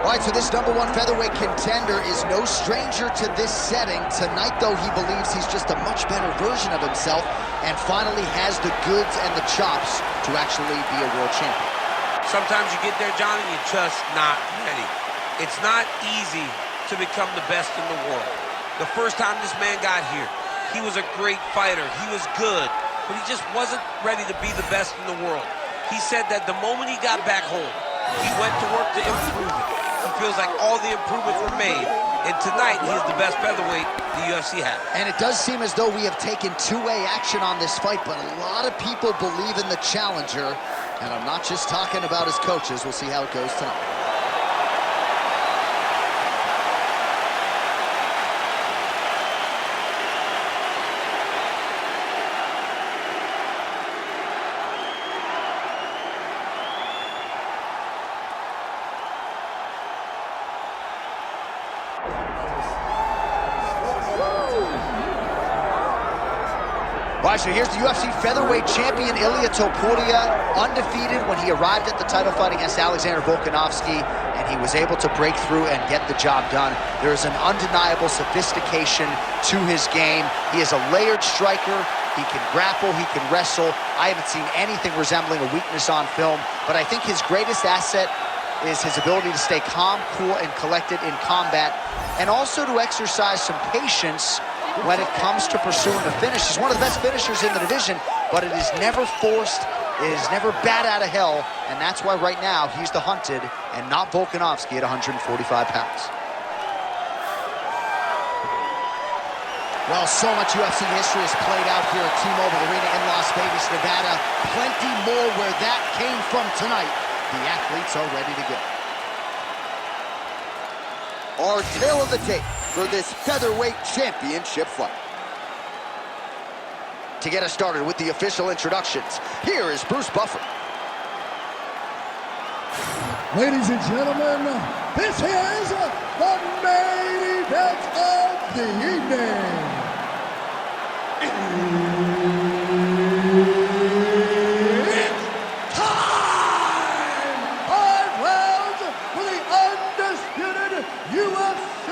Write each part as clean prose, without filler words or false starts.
All right, so this #1 featherweight contender is no stranger to this setting. Tonight, though, he believes he's just a much better version of himself and finally has the goods and the chops to actually be a world champion. Sometimes you get there, Johnny, you're just not ready. It's not easy to become the best in the world. The first time this man got here, he was a great fighter. He was good, but he just wasn't ready to be the best in the world. He said that the moment he got back home, he went to work to improve it. He feels like all the improvements were made, and tonight he is the best featherweight the UFC has. And it does seem as though we have taken two-way action on this fight, but a lot of people believe in the challenger, and I'm not just talking about his coaches. We'll see how it goes tonight. All right, so here's the UFC featherweight champion, Ilia Topuria, undefeated when he arrived at the title fight against Alexander Volkanovski, and he was able to break through and get the job done. There is an undeniable sophistication to his game. He is a layered striker. He can grapple, he can wrestle. I haven't seen anything resembling a weakness on film, but I think his greatest asset is his ability to stay calm, cool, and collected in combat, and also to exercise some patience when it comes to pursuing the finish. He's one of the best finishers in the division, but it is never forced, it is never bat out of hell, and that's why right now he's the hunted and not Volkanovski at 145 pounds. Well, so much UFC history has played out here at T-Mobile Arena in Las Vegas, Nevada. Plenty more where that came from tonight. The athletes are ready to go. Our tale of the tape for this featherweight championship fight. To get us started with the official introductions, here is Bruce Buffer. Ladies and gentlemen, this is the main event of the evening. It's time! 5 rounds for the undisputed UFC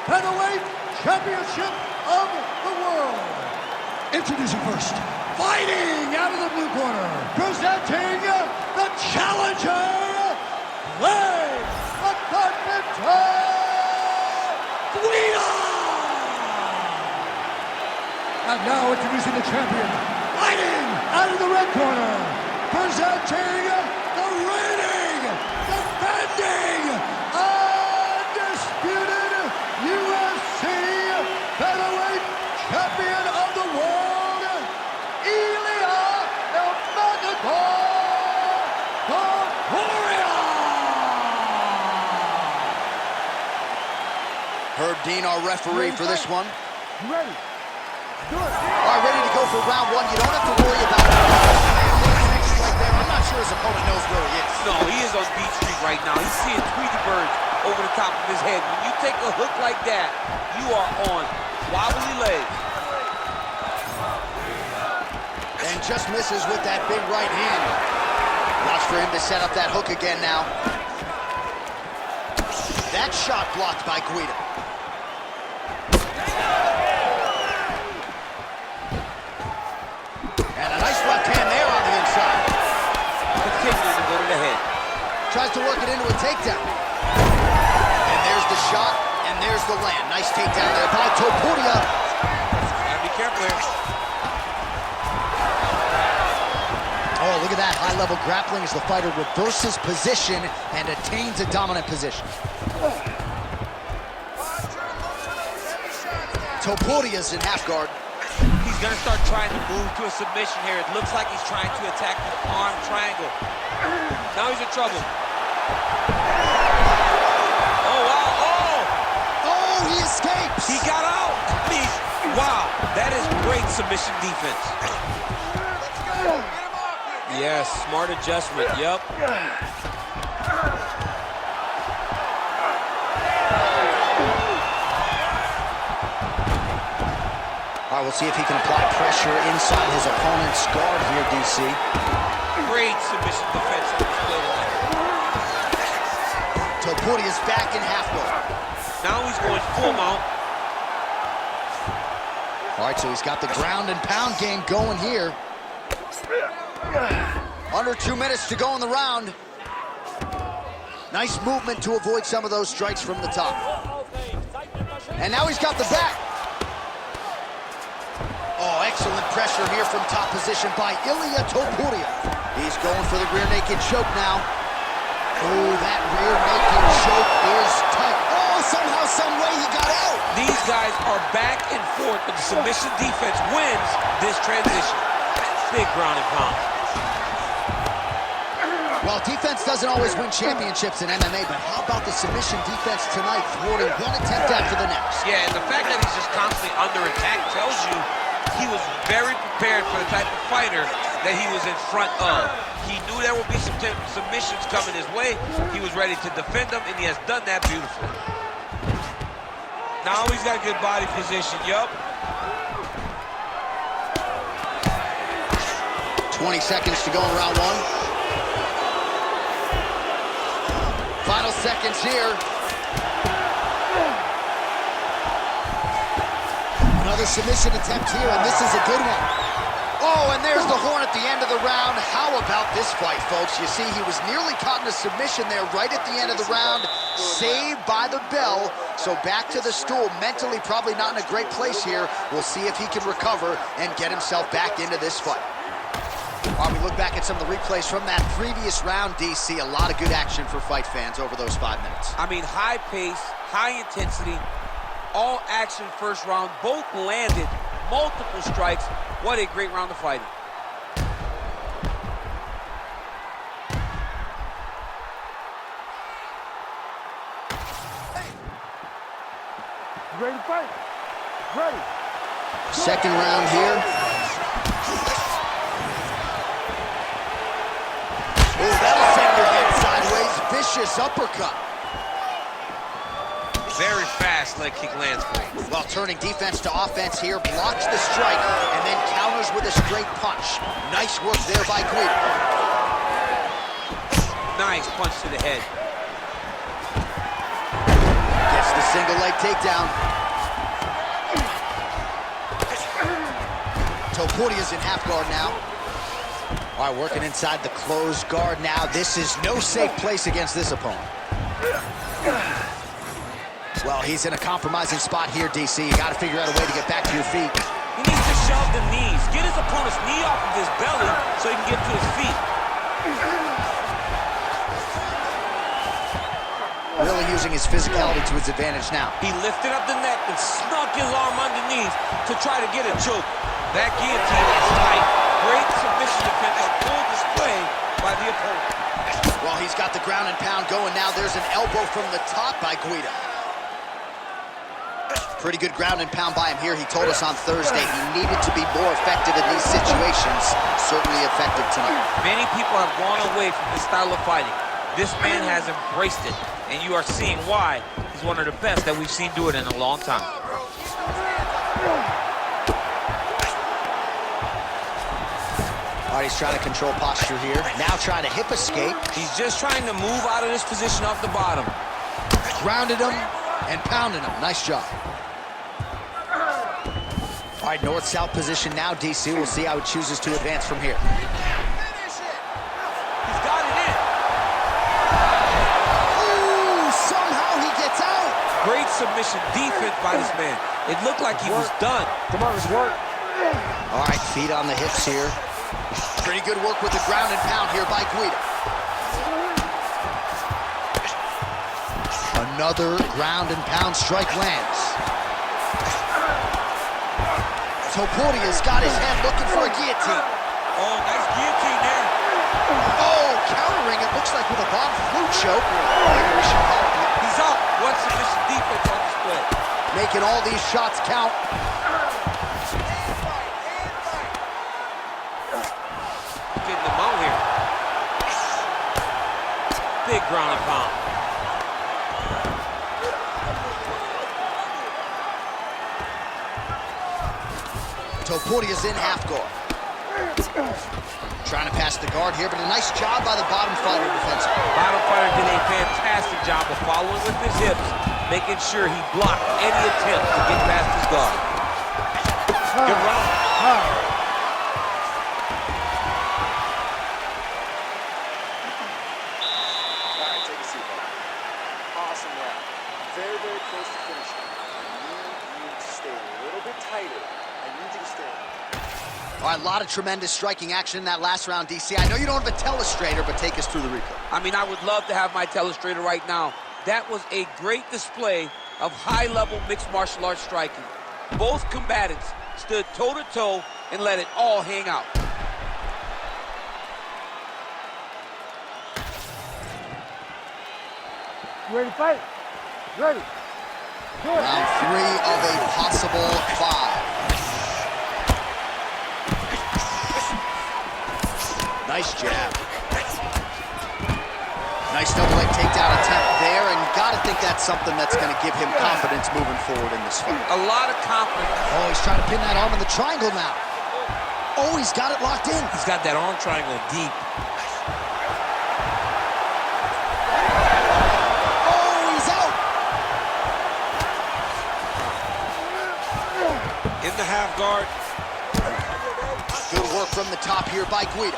Featherweight Championship of the world. Introducing first, fighting out of the blue corner, presenting the challenger, the carpenter, Guida! And now introducing the champion, fighting out of the red corner, presenting the reigning, defending, undisputed UFC Featherweight Champion of the world, Ilia Topuria! Herb Dean, our referee for this one. You ready? Do it. All right, ready to go for round one. You don't have to worry about it. I'm not sure his opponent knows where he is. No, he is on Beach Street right now. He's seeing Tweety birds over the top of his head. When you take a hook like that, you are on wobbly legs. And just misses with that big right hand. Watch for him to set up that hook again now. That shot blocked by Guida. And a nice left hand there on the inside. Continuing to go to the head. Tries to work it into a takedown. And there's the shot, and there's the land. Nice takedown there by Topuria. Gotta be careful here. Oh, look at that high-level grappling as the fighter reverses position and attains a dominant position. Topuria's in half guard. He's gonna start trying to move to a submission here. It looks like he's trying to attack the arm triangle. Now he's in trouble. Oh, wow, oh! Oh, he escapes! He got out! Wow, that is great submission defense. Yes, smart adjustment, yep. All right, we'll see if he can apply pressure inside his opponent's guard here, DC. Great submission defense on display tonight. Topuria's back in half guard. Now he's going full mount. All right, so he's got the ground and pound game going here. Under 2 minutes to go in the round. Nice movement to avoid some of those strikes from the top. And now he's got the back. Oh, excellent pressure here from top position by Ilia Topuria. He's going for the rear naked choke now. Oh, that rear naked choke is tight. Oh, somehow, some way he got out. These guys are back and forth, but the submission defense wins this transition. Big ground and pound. Well, defense doesn't always win championships in MMA, but how about the submission defense tonight, thwarting one attempt after the next? Yeah, and the fact that he's just constantly under attack tells you he was very prepared for the type of fighter that he was in front of. He knew there would be some submissions coming his way. He was ready to defend them, and he has done that beautifully. Now he's got good body position, yup. 20 seconds to go in round one. Final seconds here. Another submission attempt here, and this is a good one. Oh, and there's the horn at the end of the round. How about this fight, folks? You see, he was nearly caught in a submission there right at the end of the round. Saved by the bell. So back to the stool. Mentally probably not in a great place here. We'll see if he can recover and get himself back into this fight. While we look back at some of the replays from that previous round, DC, a lot of good action for fight fans over those 5 minutes. I mean, high pace, high intensity, all action first round. Both landed multiple strikes. What a great round of fighting. You ready to fight? Ready. Second round here. Oh, that'll send your head sideways. Vicious uppercut. Very fast leg kick lands for him. Well, turning defense to offense here, blocks the strike, and then counters with a straight punch. Nice work there by Guida. Nice punch to the head. Gets the single leg takedown. Topuria's in half guard now. All right, working inside the closed guard now. This is no safe place against this opponent. Well, he's in a compromising spot here, DC. You got to figure out a way to get back to your feet. He needs to shove the knees. Get his opponent's knee off of his belly so he can get to his feet. Really using his physicality to his advantage now. He lifted up the neck and snuck his arm underneath to try to get a choke. That guillotine is tight. Great submission defense on full display by the opponent. Well, he's got the ground and pound going now. There's an elbow from the top by Guida. Pretty good ground and pound by him here. He told us on Thursday he needed to be more effective in these situations. Certainly effective tonight. Many people have gone away from this style of fighting. This man has embraced it, and you are seeing why he's one of the best that we've seen do it in a long time. All right, he's trying to control posture here. Now trying to hip escape. He's just trying to move out of this position off the bottom. Grounded him and pounded him. Nice job. All right, north-south position now, DC. We'll see how he chooses to advance from here. He's got it in. Ooh, somehow he gets out. Great submission defense by this man. It looked like he was done. Come on, let's work. All right, feet on the hips here. Pretty good work with the ground and pound here by Guida. Another ground and pound strike lands. Topuria's got his head looking for a guillotine. Oh, nice guillotine there. Oh, countering it looks like with a bomb flu choke. He's out. What submission defense on display. Making all these shots count. Getting them out here. Big ground and pound. Topuria's in half guard. Trying to pass the guard here, but a nice job by the bottom fighter defensively. Bottom fighter did a fantastic job of following with his hips, making sure he blocked any attempt to get past his guard. Good round. Awesome round. Very, very close to finishing. I need you to stay a little bit tighter. I need you to stay. All right, a lot of tremendous striking action in that last round, DC. I know you don't have a telestrator, but take us through the replay. I mean, I would love to have my telestrator right now. That was a great display of high-level mixed martial arts striking. Both combatants stood toe-to-toe and let it all hang out. You ready to fight? Ready. Good. Round 3 of a possible 5. Nice jab. Nice double leg takedown attempt there, and you gotta think that's something that's gonna give him confidence moving forward in this fight. A lot of confidence. Oh, he's trying to pin that arm in the triangle now. Oh, he's got it locked in. He's got that arm triangle deep. Oh, he's out. In the half guard. Good work from the top here by Guida.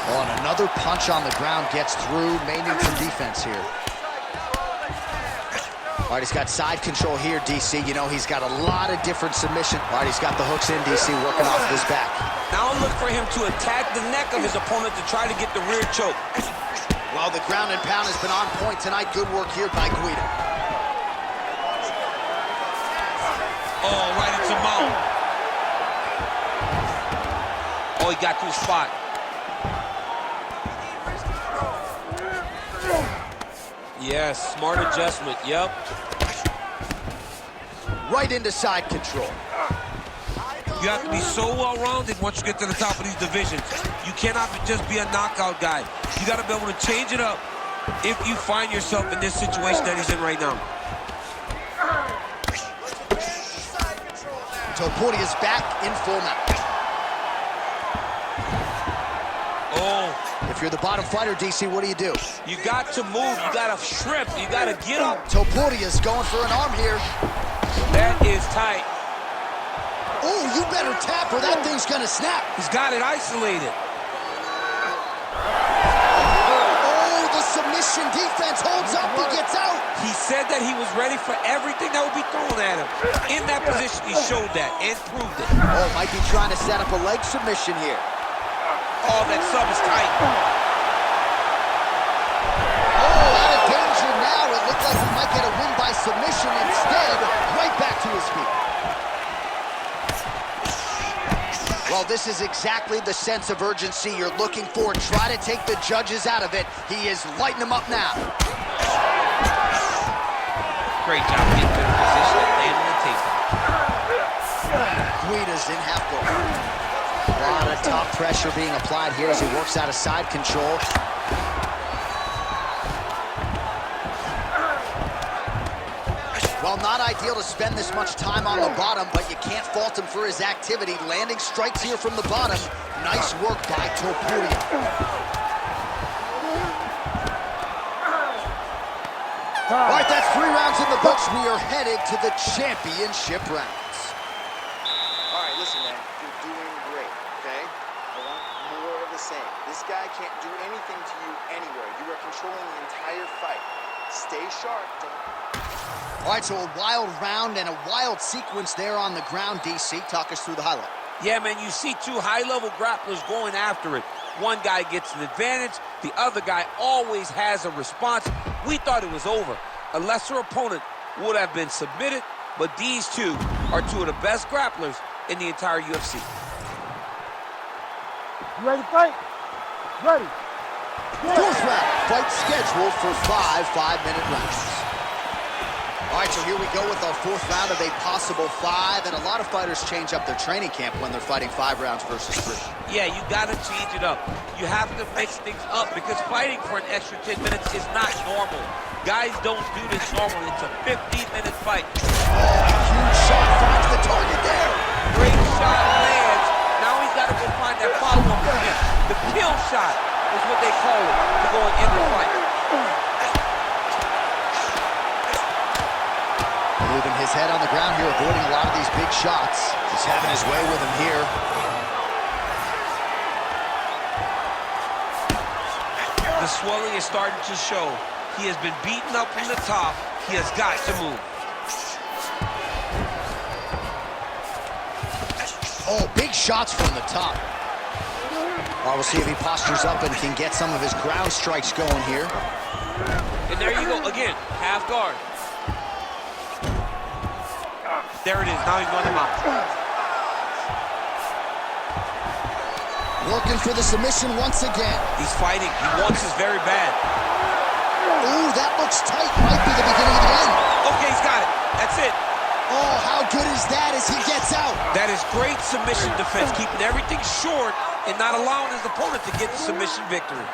Oh, and another punch on the ground gets through. May need some defense here. All right, he's got side control here, DC. You know, he's got a lot of different submission. All right, he's got the hooks in, DC, working off of his back. Now look for him to attack the neck of his opponent to try to get the rear choke. Well, the ground and pound has been on point tonight. Good work here by Guida. Oh, right into mount. Oh, he got to his spot. Yes, smart adjustment, yep. Right into side control. You have to be so well-rounded once you get to the top of these divisions. You cannot just be a knockout guy. You got to be able to change it up if you find yourself in this situation that he's in right now. Topuria is back in full mount. Oh. If you're the bottom fighter, DC, what do? You got to move. You got to shrimp. You got to get up. Topuria's going for an arm here. That is tight. Oh, you better tap or that thing's gonna snap. He's got it isolated. Oh, the submission defense holds up. He gets out. He said that he was ready for everything that would be thrown at him. In that position, he showed that and proved it. Oh, might be trying to set up a leg submission here. Oh, that sub is tight. Oh, out of danger now. It looked like he might get a win by submission. Instead, right back to his feet. Well, this is exactly the sense of urgency you're looking for. Try to take the judges out of it. He is lighting them up now. Great job getting to the position and landing the takedown. Guida's in half guard. A lot of top pressure being applied here as he works out of side control. Well, not ideal to spend this much time on the bottom, but you can't fault him for his activity. Landing strikes here from the bottom. Nice work by Topuria. All right, that's 3 rounds in the books. We are headed to the championship rounds. All right, listen, man. You're doing great, okay? I want more of the same. This guy can't do anything to you anywhere. You are controlling the entire fight. Stay sharp. All right, so a wild round and a wild sequence there on the ground, DC. Talk us through the highlight. Yeah, man, you see 2 high-level grapplers going after it. One guy gets an advantage. The other guy always has a response. We thought it was over. A lesser opponent would have been submitted, but these 2 are 2 of the best grapplers in the entire UFC. You ready to fight? Ready. Fourth round, fight scheduled for 5 5-minute rounds. All right, so here we go with our 4th round of a possible 5, and a lot of fighters change up their training camp when they're fighting 5 rounds versus 3. Yeah, you got to change it up. You have to mix things up because fighting for an extra 10 minutes is not normal. Guys don't do this normally. It's a 15-minute fight. Oh, huge shot finds the target there. Great shot lands. Now he's got to go find that follow-up again. The kill shot. is what they call it, to going in the fight. Moving his head on the ground here, avoiding a lot of these big shots. Just having his way with him here. The swelling is starting to show. He has been beaten up from the top. He has got to move. Oh, big shots from the top. Well, we'll see if he postures up and can get some of his ground strikes going here. And there you go, again, half guard. There it is, now he's going to mount. Working for the submission once again. He's fighting, he wants this very bad. Ooh, that looks tight. Might be the beginning of the end. Okay, he's got it, that's it. Oh, how good is that as he gets out? That is great submission defense, keeping everything short and not allowing his opponent to get the submission victory.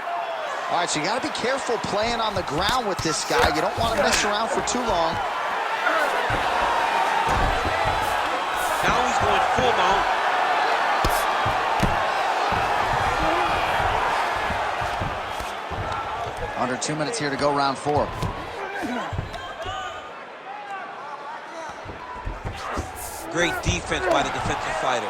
All right, so you got to be careful playing on the ground with this guy. You don't want to mess around for too long. Now he's going full mount. Under 2 minutes here to go, round 4. Great defense by the defensive fighter.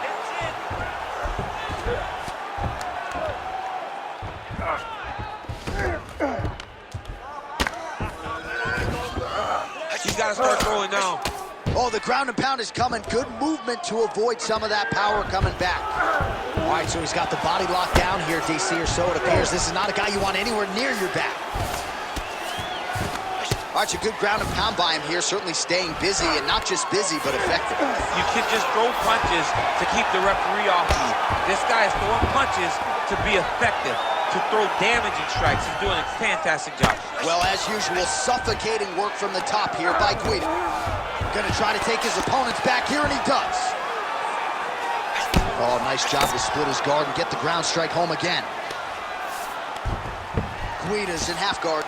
He's got to start throwing now. Oh, the ground and pound is coming. Good movement to avoid some of that power coming back. All right, so he's got the body locked down here, DC, or so it appears. This is not a guy you want anywhere near your back. All right, so good ground and pound by him here, certainly staying busy, and not just busy, but effective. You can just throw punches to keep the referee off you. This guy is throwing punches to be effective, to throw damaging strikes. He's doing a fantastic job. Well, as usual, suffocating work from the top here by Guida. Gonna try to take his opponents back here, and he does. Oh, nice job to split his guard and get the ground strike home again. Guida's in half guard.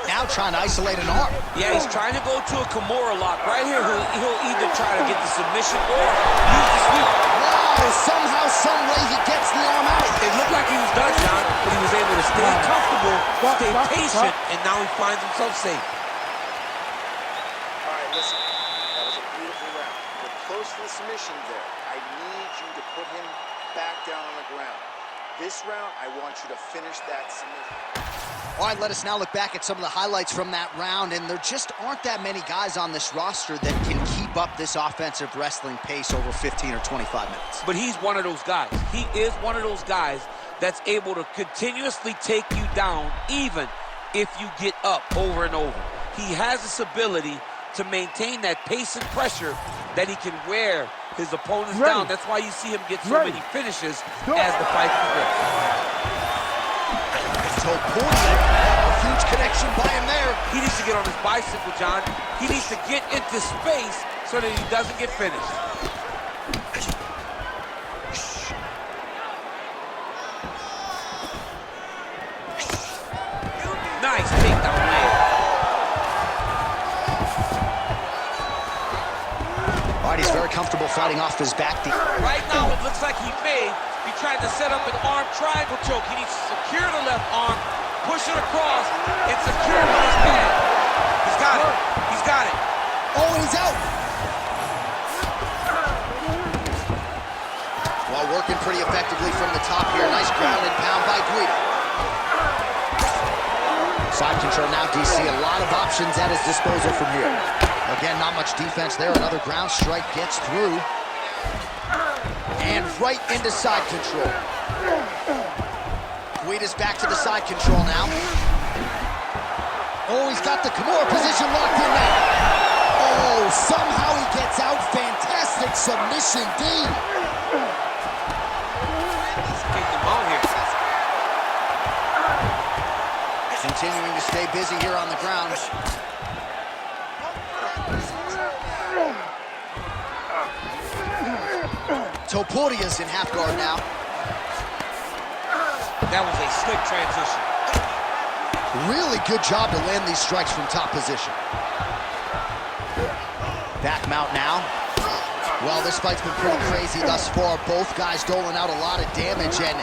Now trying to isolate an arm. Yeah, he's trying to go to a Kimura lock. Right here, he'll either try to get the submission or use the sweep. Wow, somehow, some way he gets the arm out. It looked like he was done, John, but he was able to stay comfortable, stay patient, and now he finds himself safe. All right, listen. That was a beautiful round. We're close to the submission there. I need you to put him back down on the ground. This round, I want you to finish that submission. All right, let us now look back at some of the highlights from that round, and there just aren't that many guys on this roster that can keep up this offensive wrestling pace over 15 or 25 minutes. But he's one of those guys. He is one of those guys that's able to continuously take you down even if you get up over and over. He has this ability to maintain that pace and pressure that he can wear his opponents down. That's why you see him get so many finishes as the fight progresses. Topuria, a huge connection by him there. He needs to get on his bicycle, John. He needs to get into space so that he doesn't get finished. Nice takedown land. All right, he's very comfortable fighting off his back. Right now, it looks like he may be trying to set up an arm triangle choke. He needs to secure the left arm, push it across, and secure it with his pad. He's got it. He's got it. Oh, he's out. Well, working pretty effectively from the top here. Nice ground and pound by Guida. Side control now, DC. A lot of options at his disposal from here. Again, not much defense there. Another ground strike gets through. And right into side control. Guida's back to the side control now. Oh, he's got the Kimura position locked in now. Oh, somehow he gets out. Fantastic submission, D. Take them out here. Continuing to stay busy here on the ground. Topuria's in half guard now. That was a slick transition. Really good job to land these strikes from top position. Back mount now. Well, this fight's been pretty crazy thus far. Both guys doling out a lot of damage, and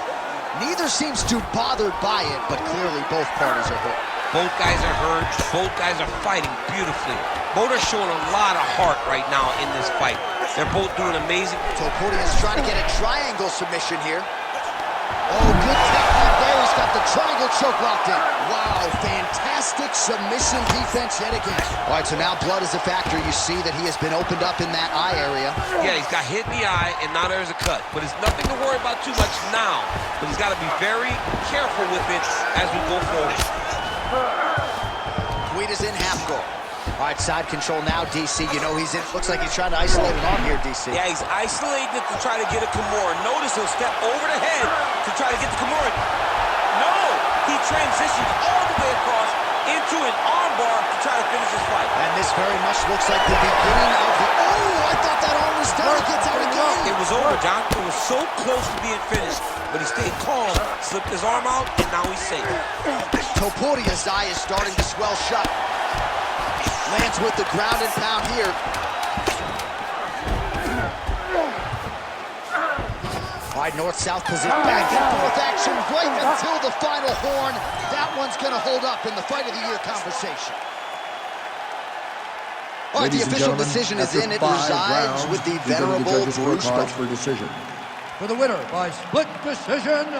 Neither seems too bothered by it, but clearly both parties are hurt. Both guys are hurt. Both guys are fighting beautifully. Both are showing a lot of heart right now in this fight. They're both doing amazing. Topuria is trying to get a triangle submission here. Oh, good technique there. He's got the triangle choke locked in. Wow, fantastic submission defense yet again. All right, so now blood is a factor. You see that he has been opened up in that eye area. Yeah, he's got hit in the eye, and now there's a cut. But it's nothing to worry about too much now. But he's got to be very careful with it as we go forward. Guida's in half guard. All right, side control now, DC. You know he's in. Looks like he's trying to isolate an arm here, DC. Yeah, he's isolating it to try to get a Kimura. Notice he'll step over the head to try to get the Kimura. No! He transitions all the way across into an armbar to try to finish his fight. And this very much looks like the beginning of the... Oh, I thought that arm was down. He gets out again. It was over, John. It was so close to being finished. But he stayed calm, slipped his arm out, and now he's safe. Topuria's eye is starting to swell shut. Lands with the ground and pound here. All right, north-south position, back and forth action right until the final horn. That one's going to hold up in the Fight of the Year conversation. All right, the official decision is in. It resides with the venerable Bruce for decision. For the winner by split decision,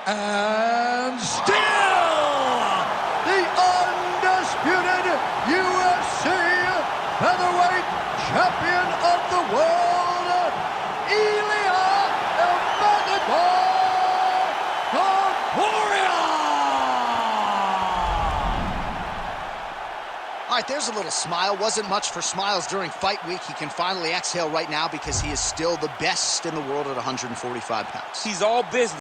and still the undisputed UFC featherweight champion of the world, Ilia Topuria. All right, there's a little smile. Wasn't much for smiles during fight week. He can finally exhale right now because he is still the best in the world at 145 pounds. He's all business.